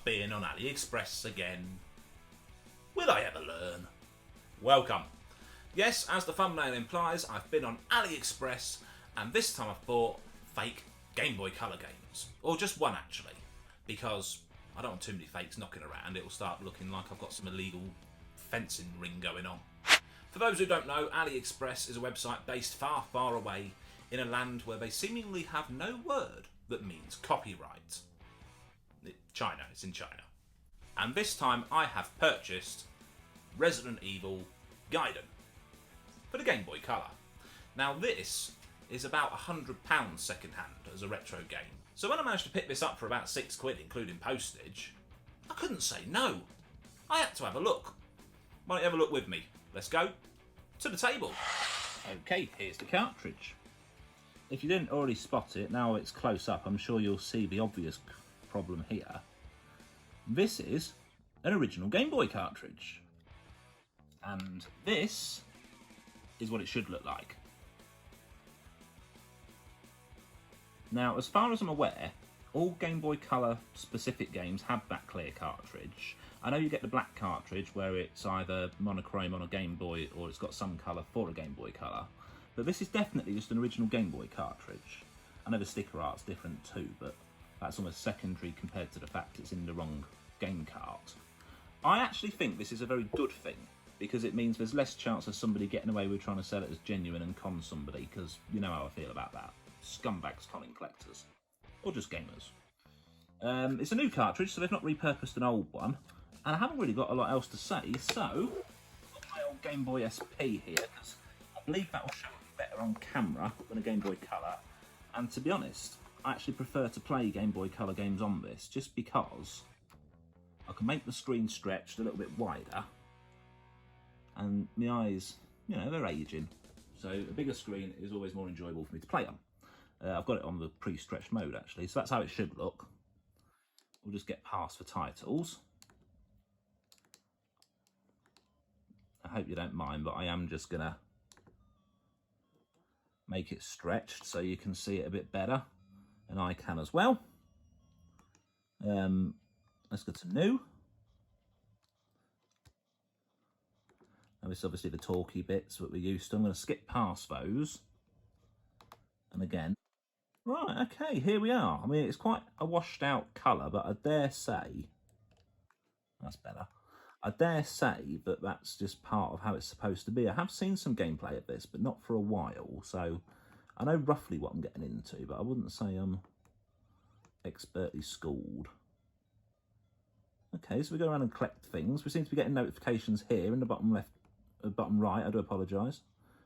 been on AliExpress again. Will I ever learn? Welcome. Yes, as the thumbnail implies, I've been on AliExpress, and this time I've bought fake Gameboy Colour games. Or just one actually, because I don't want too many fakes knocking around. It will start looking like I've got some illegal fencing ring going on. For those who don't know, AliExpress is a website based far, far away in a land where they seemingly have no word that means copyright. China, it's in China. And this time I have purchased Resident Evil Gaiden for the Game Boy Colour. Now this is about £100 second hand as a retro game. So when I managed to pick this up for about £6 including postage, I couldn't say no. I had to have a look. Why don't you have a look with me? Let's go to the table. Okay, here's the cartridge. If you didn't already spot it, now it's close up, I'm sure you'll see the obvious problem here. This is an original Game Boy cartridge. And this is what it should look like. Now, as far as I'm aware, all Game Boy Colour specific games have that clear cartridge. I know you get the black cartridge where it's either monochrome on a Game Boy or it's got some colour for a Game Boy Colour. But this is definitely just an original Game Boy cartridge. I know the sticker art's different too, but that's almost secondary compared to the fact it's in the wrong game cart. I actually think this is a very good thing, because it means there's less chance of somebody getting away with trying to sell it as genuine and con somebody, because you know how I feel about that. Scumbags conning collectors. Or just gamers. It's a new cartridge, so they've not repurposed an old one. And I haven't really got a lot else to say, so I've got my old Game Boy SP here, because I believe that will show up better on camera than a Game Boy Colour. And to be honest, I actually prefer to play Game Boy Colour games on this, just because I can make the screen stretched a little bit wider, and my eyes, you know, they're aging. So a bigger screen is always more enjoyable for me to play on. I've got it on the pre-stretched mode actually, so that's how it should look. We'll just get past the titles. I hope you don't mind, but I am just gonna make it stretched so you can see it a bit better, and I can as well. Let's go to new. Now this is obviously the talky bits that we're used to. I'm going to skip past those. And again, right, okay, here we are. I mean, it's quite a washed out colour, but I dare say, that's better. I dare say that that's just part of how it's supposed to be. I have seen some gameplay of this, but not for a while, so I know roughly what I'm getting into, but I wouldn't say I'm expertly schooled. Okay, so we go around and collect things. We seem to be getting notifications here in the bottom left, bottom right. I do apologise.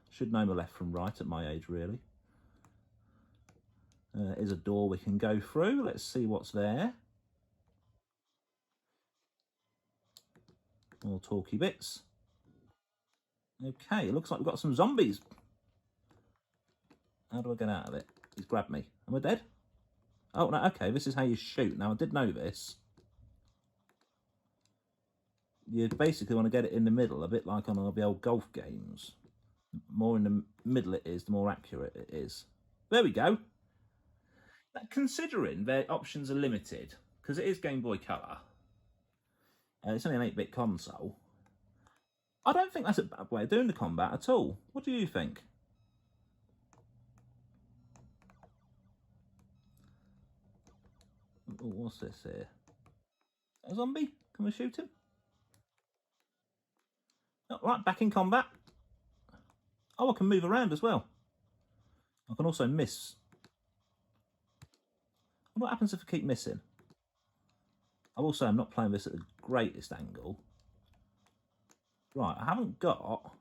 Should know my left from right at my age, really. Here's a door we can go through. Let's see what's there. More talky bits. Okay, it looks like we've got some zombies. How do I get out of it? He's grabbed me. Am I dead? Oh, no, okay, this is how you shoot. Now, I did know this. You basically want to get it in the middle, a bit like on the old golf games. The more in the middle it is, the more accurate it is. There we go. Now, considering their options are limited, because it is Game Boy Colour, and it's only an 8-bit console, I don't think that's a bad way of doing the combat at all. What do you think? Oh, what's this here? A zombie? Can we shoot him? Oh, right, back in combat. Oh, I can move around as well. I can also miss. What happens if I keep missing? I will say I'm not playing this at the greatest angle. Right, I haven't got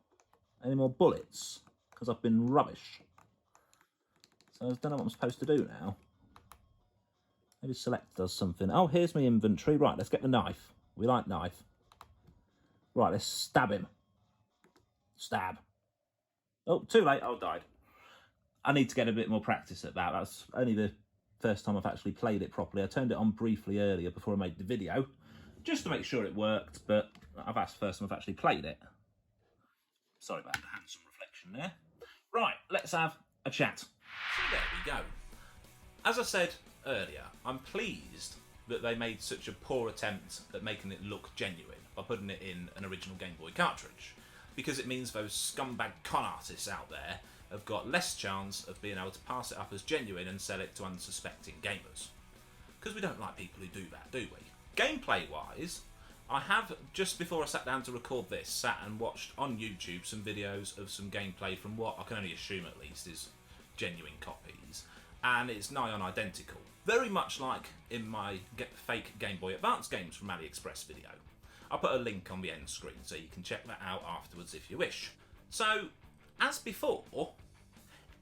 any more bullets because I've been rubbish. So I don't know what I'm supposed to do now. Maybe select does something. Oh, here's my inventory. Right, let's get the knife. We like knife. Right, let's stab him. Stab. Oh, too late. Oh, died. I need to get a bit more practice at that. That's only the first time I've actually played it properly. I turned it on briefly earlier before I made the video, just to make sure it worked, but that's the first time I've actually played it. Sorry about the handsome reflection there. Right, let's have a chat. So there we go. As I said earlier, I'm pleased that they made such a poor attempt at making it look genuine by putting it in an original Game Boy cartridge, because it means those scumbag con artists out there have got less chance of being able to pass it up as genuine and sell it to unsuspecting gamers. Because we don't like people who do that, do we? Gameplay wise, I have, just before I sat down to record this, sat and watched on YouTube some videos of some gameplay from what I can only assume at least is genuine copies, and it's nigh on identical. Very much like in my fake Game Boy Advance games from AliExpress video. I'll put a link on the end screen so you can check that out afterwards if you wish. So, as before,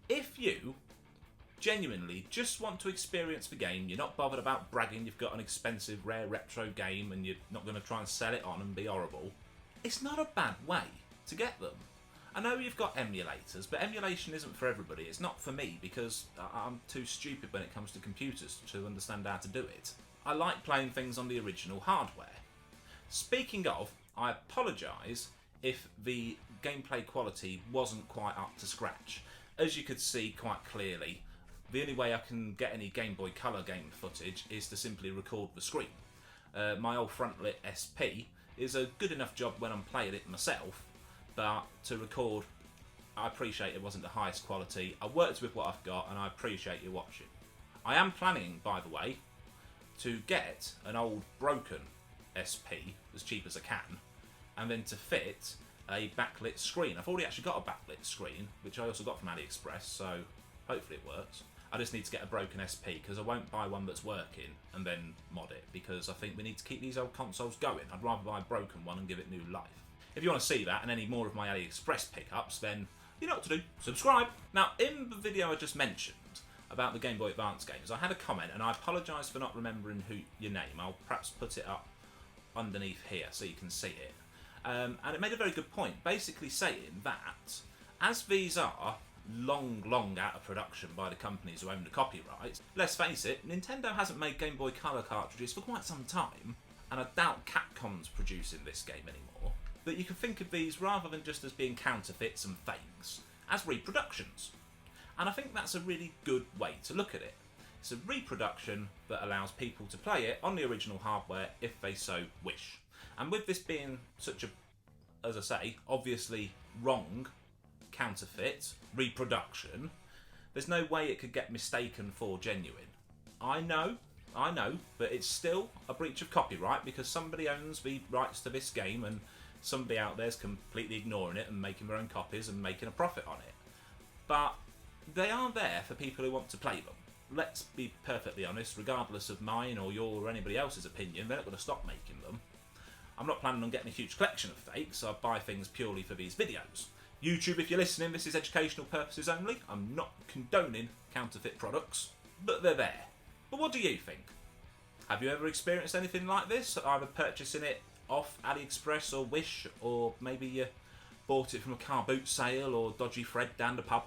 if you genuinely just want to experience the game, you're not bothered about bragging you've got an expensive rare retro game and you're not going to try and sell it on and be horrible, it's not a bad way to get them. I know you've got emulators, but emulation isn't for everybody. It's not for me because I'm too stupid when it comes to computers to understand how to do it. I like playing things on the original hardware. Speaking of, I apologise if the gameplay quality wasn't quite up to scratch. As you could see quite clearly, the only way I can get any Game Boy Colour game footage is to simply record the screen. My old front-lit SP is a good enough job when I'm playing it myself, but to record, I appreciate it wasn't the highest quality. I worked with what I've got and I appreciate you watching. I am planning, by the way, to get an old broken SP as cheap as I can, and then to fit a backlit screen. I've already actually got a backlit screen, which I also got from AliExpress, so hopefully it works. I just need to get a broken SP because I won't buy one that's working and then mod it, because I think we need to keep these old consoles going. I'd rather buy a broken one and give it new life. If you want to see that and any more of my AliExpress pickups, then you know what to do. Subscribe! Now, in the video I just mentioned about the Game Boy Advance games, I had a comment, and I apologise for not remembering your name. I'll perhaps put it up underneath here so you can see it. And it made a very good point, basically saying that as these are long out of production by the companies who own the copyrights, let's face it, Nintendo hasn't made Game Boy Colour cartridges for quite some time, and I doubt Capcom's producing this game anymore, that you can think of these rather than just as being counterfeits and fakes, as reproductions. And I think that's a really good way to look at it. It's a reproduction that allows people to play it on the original hardware if they so wish. And with this being such a, as I say, obviously wrong counterfeit reproduction, there's no way it could get mistaken for genuine. I know, but it's still a breach of copyright because somebody owns the rights to this game and somebody out there's completely ignoring it and making their own copies and making a profit on it. But they are there for people who want to play them. Let's be perfectly honest, regardless of mine or your or anybody else's opinion, they're not going to stop making them. I'm not planning on getting a huge collection of fakes. I buy things purely for these videos. YouTube, if you're listening, this is educational purposes only. I'm not condoning counterfeit products, but they're there. But what do you think? Have you ever experienced anything like this? Either purchasing it off AliExpress or Wish, or maybe you bought it from a car boot sale or dodgy Fred down the pub?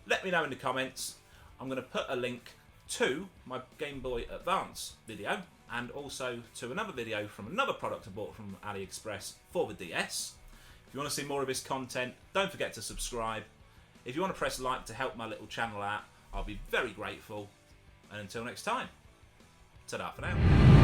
Let me know in the comments. I'm going to put a link to my Game Boy Advance video and also to another video from another product I bought from AliExpress for the DS. If you want to see more of this content, don't forget to subscribe. If you want to press like to help my little channel out, I'll be very grateful. And until next time, ta-da for now.